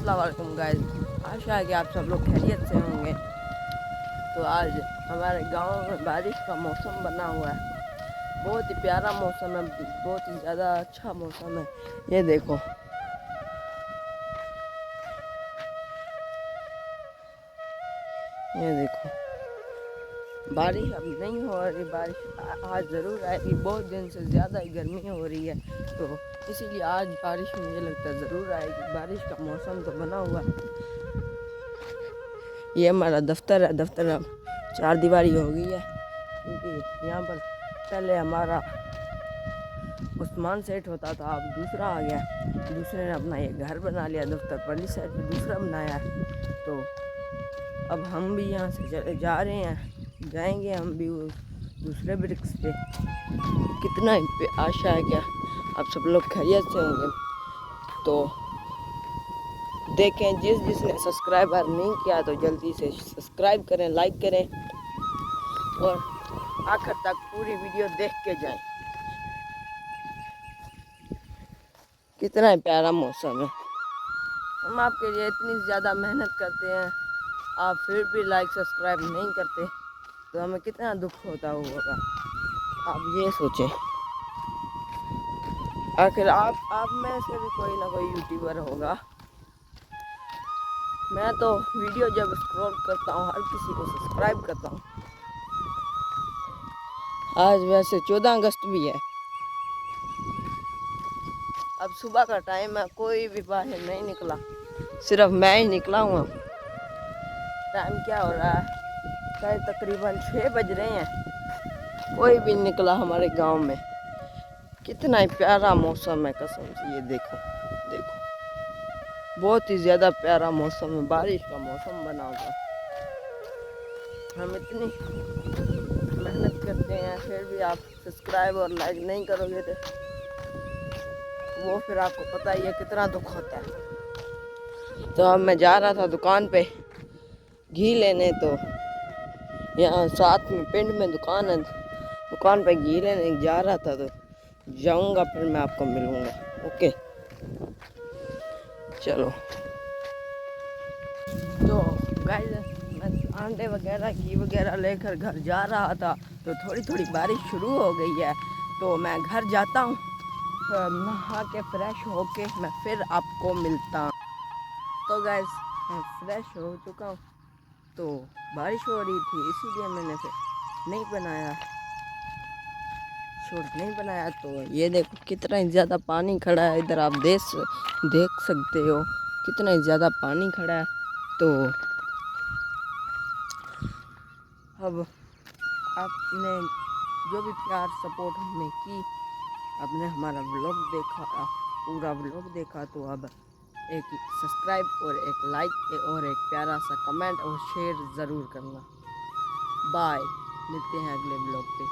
अस्सलाम वालेकुम गाइस। आशा है कि आप सब लोग खैरियत से होंगे। तो आज हमारे गांव में बारिश का मौसम बना हुआ है। बहुत ही प्यारा मौसम है, बहुत ही ज़्यादा अच्छा मौसम है। ये देखो, ये देखो, बारिश अब नहीं हो रही। बारिश आज ज़रूर आएगी। बहुत दिन से ज़्यादा ही गर्मी हो रही है, तो इसीलिए आज बारिश मुझे लगता है ज़रूर आएगी। बारिश का मौसम तो बना हुआ है। ये हमारा दफ्तर है। दफ्तर अब 4 दीवारी हो गई है, क्योंकि यहाँ पर पहले हमारा उस्मान सेठ होता था, अब दूसरा आ गया। दूसरे ने अपना ये घर बना लिया। दफ्तर पहली साइड पे दूसरा बनाया है, तो अब हम भी यहाँ से जा रहे हैं। जाएंगे हम भी उस दूसरे ब्रिक्स पे। कितना आशा है क्या आप सब लोग खैरियत से होंगे। तो देखें, जिसने सब्सक्राइबर नहीं किया तो जल्दी से सब्सक्राइब करें, लाइक करें और आखिर तक पूरी वीडियो देख के जाएं। कितना प्यारा मौसम है। हम आपके लिए इतनी ज़्यादा मेहनत करते हैं, आप फिर भी लाइक सब्सक्राइब नहीं करते, तो हमें कितना दुख होता होगा। आप ये सोचें। आखिर आप में से भी कोई ना कोई यूट्यूबर होगा। मैं तो वीडियो जब स्क्रॉल करता हूँ हर किसी को सब्सक्राइब करता हूँ। आज वैसे 14 अगस्त भी है। अब सुबह का टाइम है, कोई भी बाहर नहीं निकला, सिर्फ मैं ही निकला हूँ। टाइम क्या हो रहा है? शायद तकरीबन 6 बज रहे हैं। कोई भी निकला हमारे गांव में। कितना ही प्यारा मौसम है कसम से। ये देखो देखो, बहुत ही ज़्यादा प्यारा मौसम है। बारिश का मौसम बना हुआ। हम इतनी मेहनत करते हैं, फिर भी आप सब्सक्राइब और लाइक नहीं करोगे तो वो फिर आपको पता ही है कितना दुख होता है। तो अब मैं जा रहा था दुकान पे घी लेने, तो यहाँ साथ में पिंड में दुकान है, दुकान पे घी लेने जा रहा था। तो जाऊंगा, फिर मैं आपको मिलूंगा। ओके, चलो। तो गाइस, मैं अंडे वगैरह घी वगैरह लेकर घर जा रहा था, तो थोड़ी थोड़ी बारिश शुरू हो गई है। तो मैं घर जाता हूँ, नहा के फ्रेश होके मैं फिर आपको मिलता हूँ। तो गाइस, मैं फ्रेश हो चुका हूँ। तो बारिश हो रही थी, इसीलिए मैंने फिर नहीं बनाया, शॉर्ट नहीं बनाया। तो ये देखो कितना ही ज़्यादा पानी खड़ा है इधर। आप देख सकते हो कितना ही ज़्यादा पानी खड़ा है। तो अब आपने जो भी प्यार सपोर्ट हमें की, आपने हमारा व्लॉग देखा, पूरा व्लॉग देखा, तो अब एक सब्सक्राइब और एक लाइक और एक प्यारा सा कमेंट और शेयर ज़रूर करना। बाय, मिलते हैं अगले व्लॉग पे।